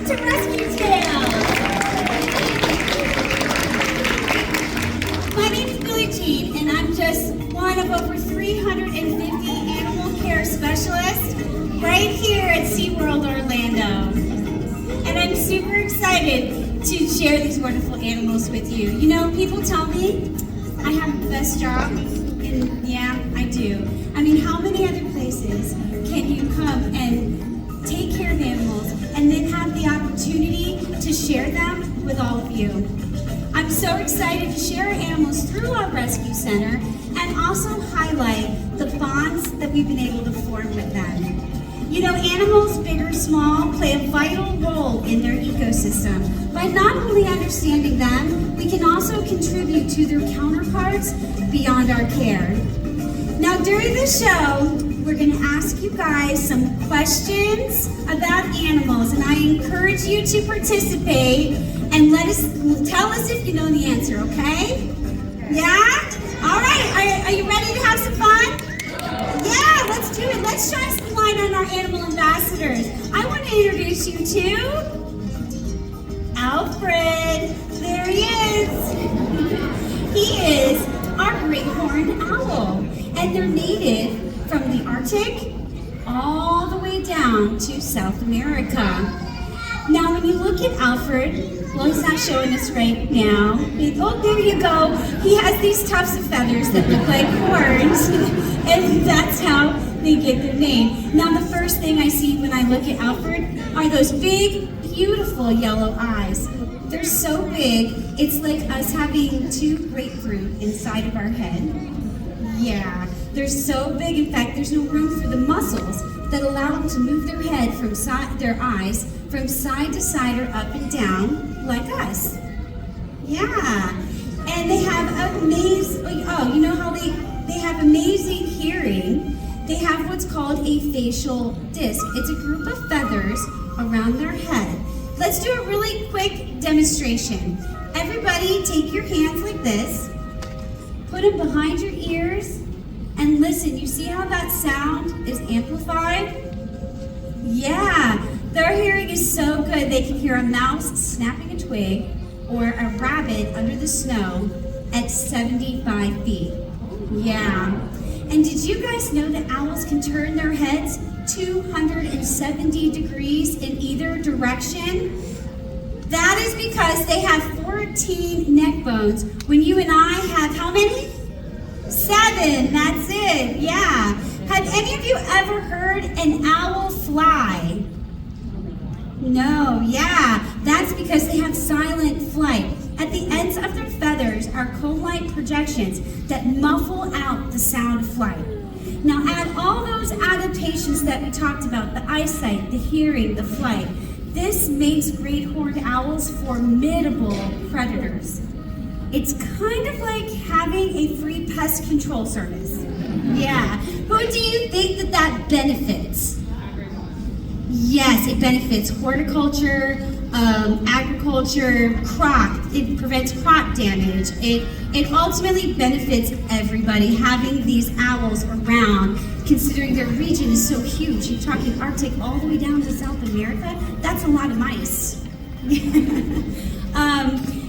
to Rescue Tales. My name is Billie Jean, and I'm just one of over 350 animal care specialists right here at Seaworld Orlando. And I'm super excited to share these wonderful animals with you. You know, people tell me I have the best job, and yeah, I do. I mean, how many other places can you come and take care of animals and then have the opportunity to share them with all of you? I'm so excited to share our animals through our rescue center and also highlight the bonds that we've been able to form with them. You know, animals, big or small, play a vital role in their ecosystem. By not only understanding them, we can also contribute to their counterparts beyond our care. Now, during the show, we're going to ask you guys some questions about animals, and I encourage you to participate and tell us if you know the answer, okay? Yeah? All right, are you ready to have some fun? Yeah, let's do it. Let's shine some light on our animal ambassadors. I want to introduce you to Alfred. There he is. He is our great horned owl, and they're native from the Arctic all the way down to South America. Now, when you look at Alfred, well, he's not showing us right now. Oh, there you go. He has these tufts of feathers that look like horns, and that's how they get their name. Now, the first thing I see when I look at Alfred are those big, beautiful yellow eyes. They're so big, it's like us having two grapefruit inside of our head. Yeah, they're so big. In fact, there's no room for the muscles that allow them to move their head their eyes from side to side or up and down like us. Yeah, and they have you know how they have amazing hearing. They have what's called a facial disc. It's a group of feathers around their head. Let's do a really quick demonstration. Everybody take your hands like this, put them behind your ears, and listen. You see how that sound is amplified? Yeah, their hearing is so good they can hear a mouse snapping a twig or a rabbit under the snow at 75 feet. Yeah. And did you guys know that owls can turn their heads 270 degrees in either direction? That is because they have 14 neck bones when you and I have how many? 7, that's it, yeah. Have any of you ever heard an owl fly? No, yeah, that's because they have silent flight. At the ends of their feathers are comb-like projections that muffle out the sound of flight. Now add all those adaptations that we talked about, the eyesight, the hearing, the flight. This makes great horned owls formidable predators. It's kind of like having a free pest control service. Yeah. Who do you think that benefits? Yes, it benefits horticulture, agriculture, crop. It prevents crop damage. It ultimately benefits everybody having these owls around, considering their region is so huge. You're talking Arctic all the way down to South America. That's a lot of mice.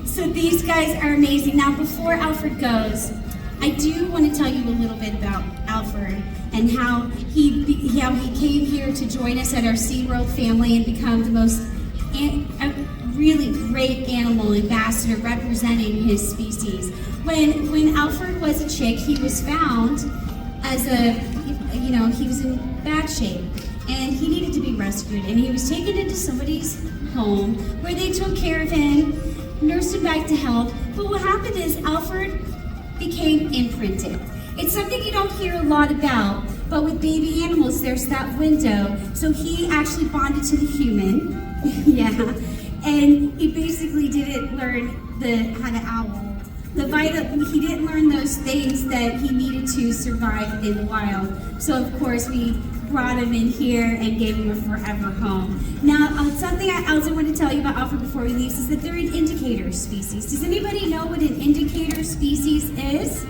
So these guys are amazing. Now, before Alfred goes, I do want to tell you a little bit about Alfred and how he came here to join us at our SeaWorld family and become the most really great animal ambassador representing his species. When Alfred was a chick, he was found as he was in bad shape and he needed to be rescued, and he was taken into somebody's home where they took care of him, nursed him back to health. But what happened is Alfred became imprinted. It's something you don't hear a lot about, but with baby animals, there's that window. So he actually bonded to the human, yeah, and he basically didn't learn how to owl. He didn't learn those things that he needed to survive in the wild. So of course we brought him in here and gave him a forever home. Now, something I also want to tell you about Alfred before we leave is that they're an indicator species. Does anybody know what an indicator species is?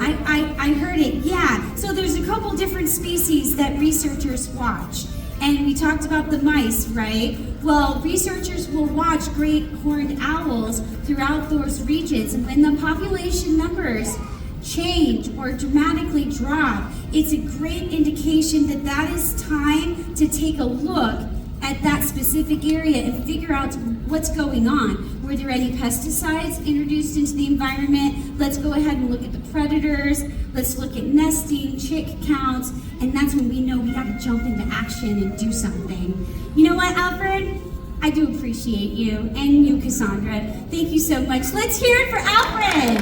I heard it, yeah. So there's a couple different species that researchers watch. And we talked about the mice, right? Well, researchers will watch great horned owls throughout those regions, and when the population numbers change or dramatically drop, it's a great indication that that is time to take a look at that specific area and figure out what's going on. Were there any pesticides introduced into the environment? Let's go ahead and look at the predators. Let's look at nesting, chick counts, and that's when we know we gotta jump into action and do something. You know what, Alfred? I do appreciate you, and you, Cassandra. Thank you so much. Let's hear it for Alfred.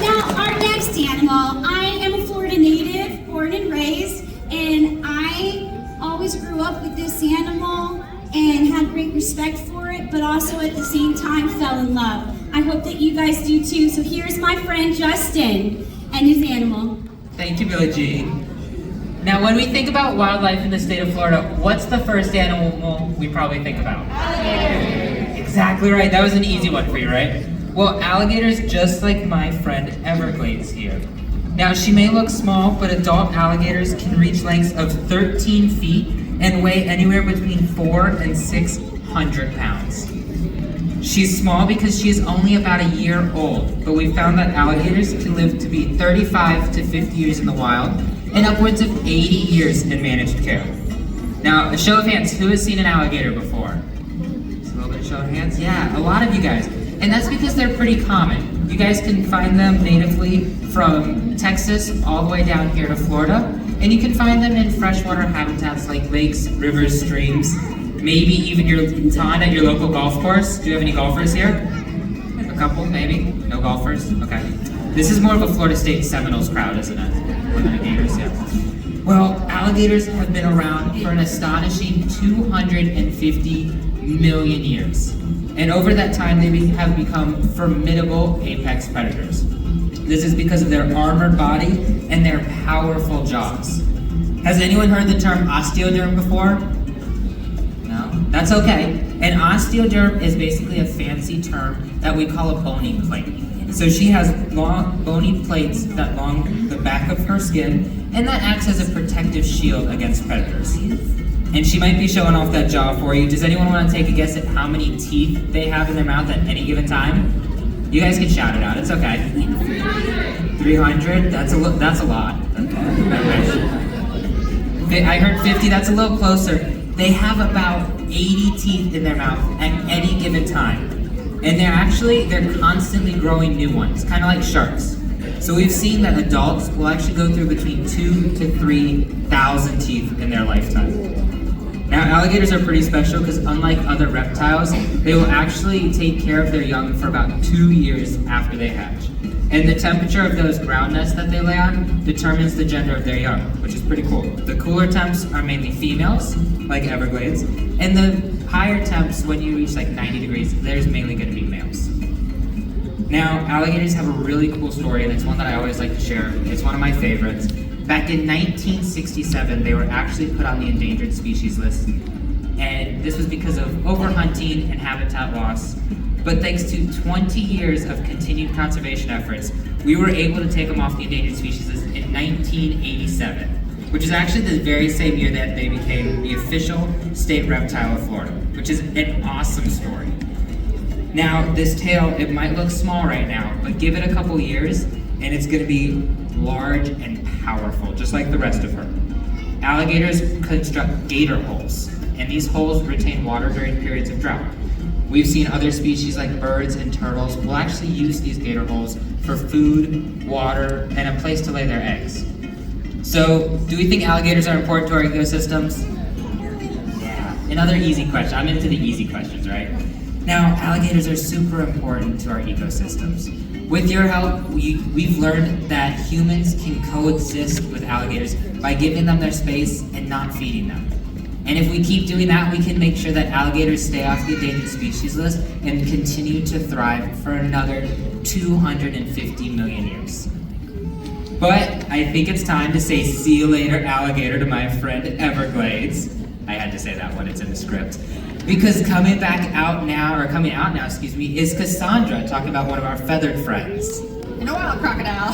Now, our next animal, I am a Florida native, born and raised, and I always grew up with this animal and had great respect for it, but also at the same time fell in love. I hope that you guys do too. So here's my friend Justin and his animal. Thank you, Billie Jean. Now, when we think about wildlife in the state of Florida, what's the first animal we probably think about? Alligator. Exactly right. That was an easy one for you, right? Well, alligators, just like my friend Everglades here. Now, she may look small, but adult alligators can reach lengths of 13 feet and weigh anywhere between 400 and 600 pounds. She's small because she is only about a year old, but we found that alligators can live to be 35 to 50 years in the wild and upwards of 80 years in managed care. Now, a show of hands, who has seen an alligator before? Just a little bit of show of hands? Yeah, a lot of you guys. And that's because they're pretty common. You guys can find them natively from Texas all the way down here to Florida, and you can find them in freshwater habitats like lakes, rivers, streams, maybe even your pond at your local golf course. Do you have any golfers here? A couple, maybe? No golfers? Okay. This is more of a Florida State Seminoles crowd, isn't it? More than a Gators, yeah. Well, alligators have been around for an astonishing 250 million years. And over that time, they have become formidable apex predators. This is because of their armored body and their powerful jaws. Has anyone heard the term osteoderm before? No? That's okay. An osteoderm is basically a fancy term that we call a bony plate. So she has long bony plates that along the back of her skin, and that acts as a protective shield against predators. And she might be showing off that jaw for you. Does anyone want to take a guess at how many teeth they have in their mouth at any given time? You guys can shout it out, it's okay. 300? That's a lot. I heard 50, that's a little closer. They have about 80 teeth in their mouth at any given time. And they're constantly growing new ones, kind of like sharks. So we've seen that adults will actually go through between 2,000 to 3,000 teeth in their lifetime. Now, alligators are pretty special because unlike other reptiles, they will actually take care of their young for about 2 years after they hatch. And the temperature of those ground nests that they lay on determines the gender of their young, which is pretty cool. The cooler temps are mainly females, like Everglades, and the higher temps, when you reach like 90 degrees, there's mainly going to be males. Now, alligators have a really cool story, and it's one that I always like to share. It's one of my favorites. Back in 1967, they were actually put on the endangered species list, and this was because of overhunting and habitat loss. But thanks to 20 years of continued conservation efforts, we were able to take them off the endangered species list in 1987, which is actually the very same year that they became the official state reptile of Florida, which is an awesome story. Now, this tail, it might look small right now, but give it a couple years, and it's gonna be large and powerful, just like the rest of her. Alligators construct gator holes, and these holes retain water during periods of drought. We've seen other species like birds and turtles will actually use these gator holes for food, water, and a place to lay their eggs. So, do we think alligators are important to our ecosystems? Yeah. Another easy question. I'm into the easy questions, right? Now, alligators are super important to our ecosystems. With your help, we've learned that humans can coexist with alligators by giving them their space and not feeding them. And if we keep doing that, we can make sure that alligators stay off the endangered species list and continue to thrive for another 250 million years. But I think it's time to say see you later, alligator, to my friend Everglades. I had to say that one, it's in the script. Because coming out now, is Cassandra talking about one of our feathered friends. And a wild crocodile.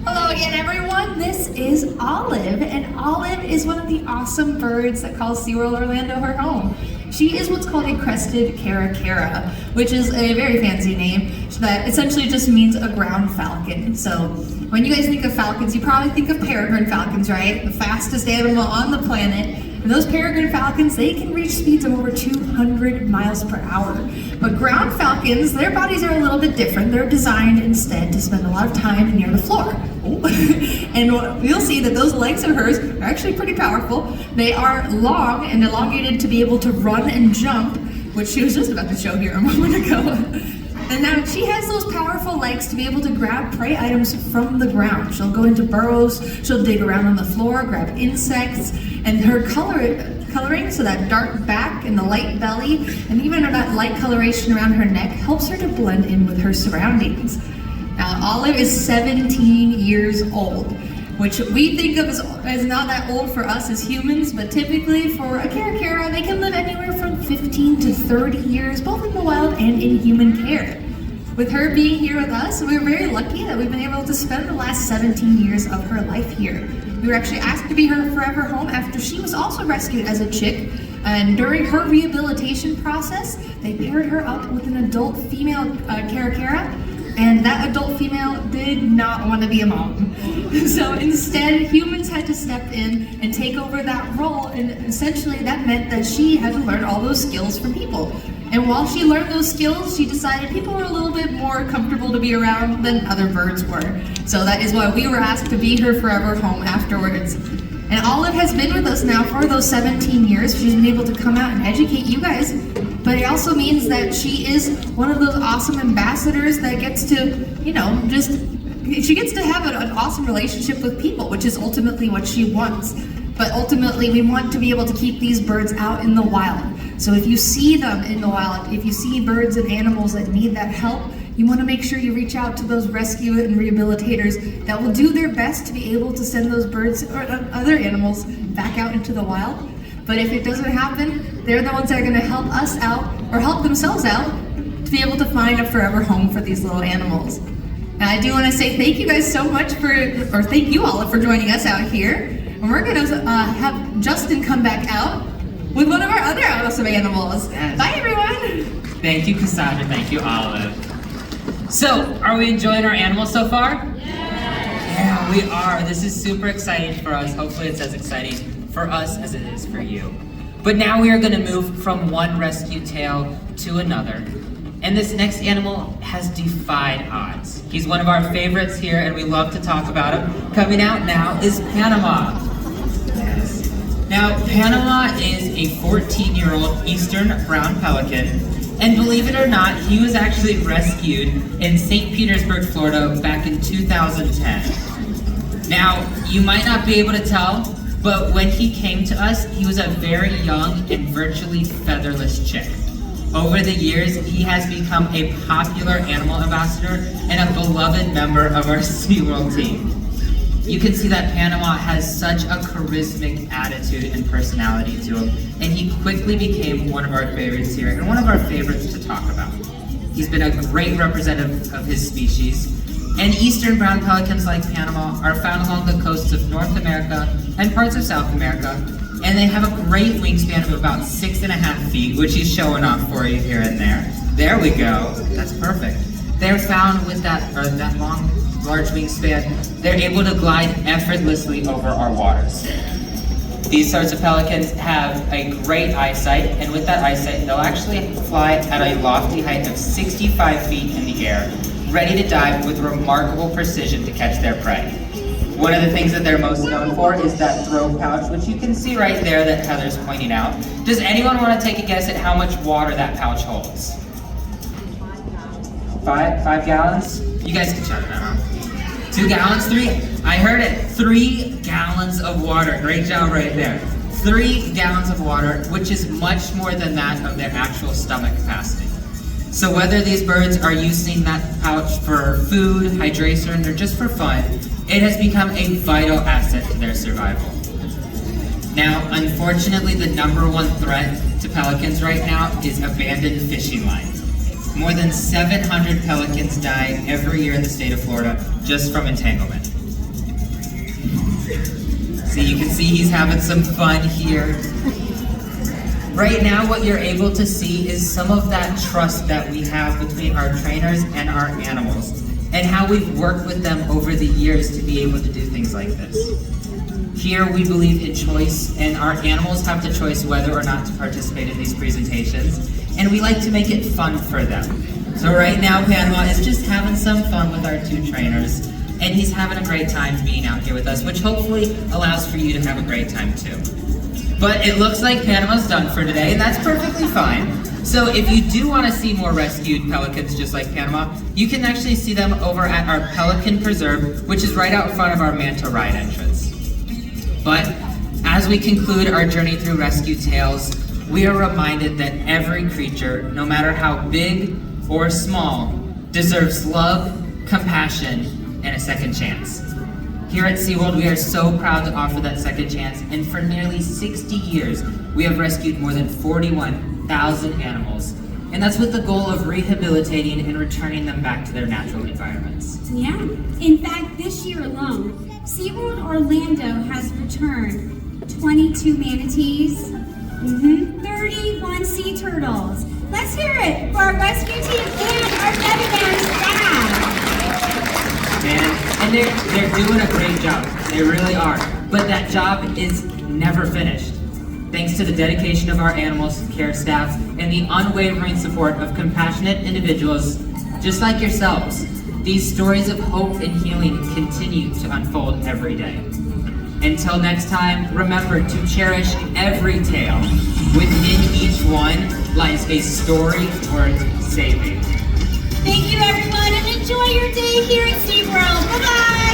Hello Hello again, everyone. This is Olive, and Olive is one of the awesome birds that calls Seaworld Orlando her home. She is what's called a crested caracara, which is a very fancy name that essentially just means a ground falcon. So when you guys think of falcons, you probably think of peregrine falcons, right? The fastest animal on the planet. And those peregrine falcons, they can reach speeds of over 200 miles per hour. But ground falcons, their bodies are a little bit different. They're designed instead to spend a lot of time near the floor. And you'll see that those legs of hers are actually pretty powerful. They are long and elongated to be able to run and jump, which she was just about to show here a moment ago. And now she has those powerful legs to be able to grab prey items from the ground. She'll go into burrows, she'll dig around on the floor, grab insects, and her coloring, so that dark back and the light belly, and even that light coloration around her neck helps her to blend in with her surroundings. Now, Olive is 17 years old, which we think of as not that old for us as humans, but typically for a caracara, they can live anywhere from 15 to 30 years, both in the wild and in human care. With her being here with us, we're very lucky that we've been able to spend the last 17 years of her life here. We were actually asked to be her forever home after she was also rescued as a chick, and during her rehabilitation process, they paired her up with an adult female caracara, and that adult female did not want to be a mom. So instead, humans had to step in and take over that role, and essentially that meant that she had to learn all those skills from people. And while she learned those skills, she decided people were a little bit more comfortable to be around than other birds were. So that is why we were asked to be her forever home afterwards. And Olive has been with us now for those 17 years. She's been able to come out and educate you guys, but it also means that she is one of those awesome ambassadors that gets to, she gets to have an awesome relationship with people, which is ultimately what she wants. But ultimately, we want to be able to keep these birds out in the wild. So if you see them in the wild, if you see birds and animals that need that help, you want to make sure you reach out to those rescue and rehabilitators that will do their best to be able to send those birds or other animals back out into the wild. But if it doesn't happen, they're the ones that are going to help us out or help themselves out to be able to find a forever home for these little animals. And I do want to say thank you guys so much thank you, Olive, for joining us out here. And we're going to have Justin come back out with one of our other awesome animals. Yes. Bye, everyone. Thank you, Cassandra. Thank you, Olive. So, are we enjoying our animals so far? Yeah, we are. This is super exciting for us. Hopefully it's as exciting for us as it is for you. But now we are going to move from one rescue tale to another. And this next animal has defied odds. He's one of our favorites here, and we love to talk about him. Coming out now is Panama. Yes. Now, Panama is a 14-year-old eastern brown pelican. And believe it or not, he was actually rescued in St. Petersburg, Florida back in 2010. Now, you might not be able to tell, but when he came to us, he was a very young and virtually featherless chick. Over the years, he has become a popular animal ambassador and a beloved member of our Seaworld team. You can see that Panama has such a charismatic attitude and personality to him, and he quickly became one of our favorites here and one of our favorites to talk about. He's been a great representative of his species, and eastern brown pelicans like Panama are found along the coasts of North America and parts of South America, and they have a great wingspan of about 6.5 feet, which he's showing off for you here and there. There we go, that's perfect. They're found with that large wingspan, they're able to glide effortlessly over our waters. These sorts of pelicans have a great eyesight, and with that eyesight, they'll actually fly at a lofty height of 65 feet in the air, ready to dive with remarkable precision to catch their prey. One of the things that they're most known for is that throw pouch, which you can see right there that Heather's pointing out. Does anyone want to take a guess at how much water that pouch holds? 5 gallons? You guys can shout it out. 2 gallons? 3? I heard it. 3 gallons of water. Great job right there. 3 gallons of water, which is much more than that of their actual stomach capacity. So whether these birds are using that pouch for food, hydration, or just for fun, it has become a vital asset to their survival. Now, unfortunately, the #1 threat to pelicans right now is abandoned fishing lines. More than 700 pelicans die every year in the state of Florida just from entanglement. See, you can see he's having some fun here. Right now, what you're able to see is some of that trust that we have between our trainers and our animals, and how we've worked with them over the years to be able to do things like this. Here, we believe in choice, and our animals have the choice whether or not to participate in these presentations, and we like to make it fun for them. So right now, Panama is just having some fun with our two trainers, and he's having a great time being out here with us, which hopefully allows for you to have a great time too. But it looks like Panama's done for today, and that's perfectly fine. So if you do want to see more rescued pelicans just like Panama, you can actually see them over at our Pelican Preserve, which is right out front of our Manta Ride entrance. But as we conclude our journey through Rescue Tales, we are reminded that every creature, no matter how big or small, deserves love, compassion, and a second chance. Here at Seaworld, we are so proud to offer that second chance, and for nearly 60 years, we have rescued more than 41,000 animals, and that's with the goal of rehabilitating and returning them back to their natural environments. Yeah. In fact, this year alone, SeaWorld Orlando has returned 22 manatees, 31 sea turtles. Let's hear it for our rescue team and our veterinary staff. And they're doing a great job. They really are. But that job is never finished. Thanks to the dedication of our animals care staff and the unwavering support of compassionate individuals just like yourselves, these stories of hope and healing continue to unfold every day. Until next time, remember to cherish every tale. Within each one lies a story worth saving. Thank you, everyone, and enjoy your day here at SeaWorld. Bye-bye.